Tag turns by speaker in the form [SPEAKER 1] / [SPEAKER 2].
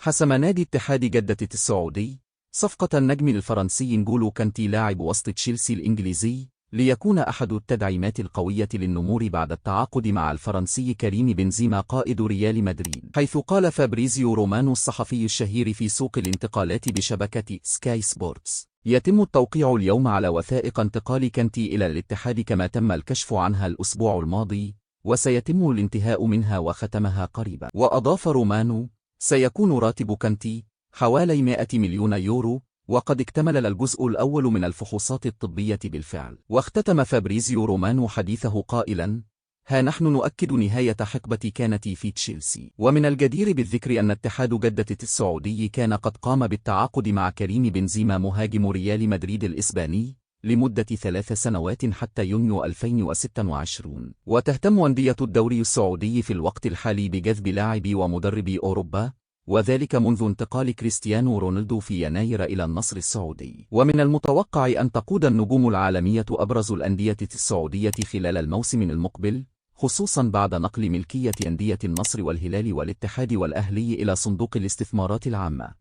[SPEAKER 1] حسم نادي اتحاد جدة السعودي صفقة النجم الفرنسي نغولو كانتي لاعب وسط تشيلسي الإنجليزي ليكون أحد التدعيمات القوية للنمور بعد التعاقد مع الفرنسي كريم بنزيما قائد ريال مدريد، حيث قال فابريزيو رومانو الصحفي الشهير في سوق الانتقالات بشبكة سكاي سبورتس: يتم التوقيع اليوم على وثائق انتقال كانتي إلى الاتحاد كما تم الكشف عنها الأسبوع الماضي، وسيتم الانتهاء منها وختمها قريبا. وأضاف رومانو: سيكون راتب كانتي حوالي 100 مليون يورو، وقد اكتمل الجزء الأول من الفحوصات الطبية بالفعل. واختتم فابريزيو رومانو حديثه قائلا: ها نحن نؤكد نهاية حقبة كانتي في تشيلسي. ومن الجدير بالذكر أن اتحاد جدة السعودي كان قد قام بالتعاقد مع كريم بنزيما مهاجم ريال مدريد الإسباني لمدة 3 سنوات حتى يونيو 2026. وتهتم أندية الدوري السعودي في الوقت الحالي بجذب لاعبي ومدربي أوروبا، وذلك منذ انتقال كريستيانو رونالدو في يناير إلى النصر السعودي. ومن المتوقع أن تقود النجوم العالمية أبرز الأندية السعودية خلال الموسم المقبل، خصوصا بعد نقل ملكية أندية النصر والهلال والاتحاد والأهلي إلى صندوق الاستثمارات العامة.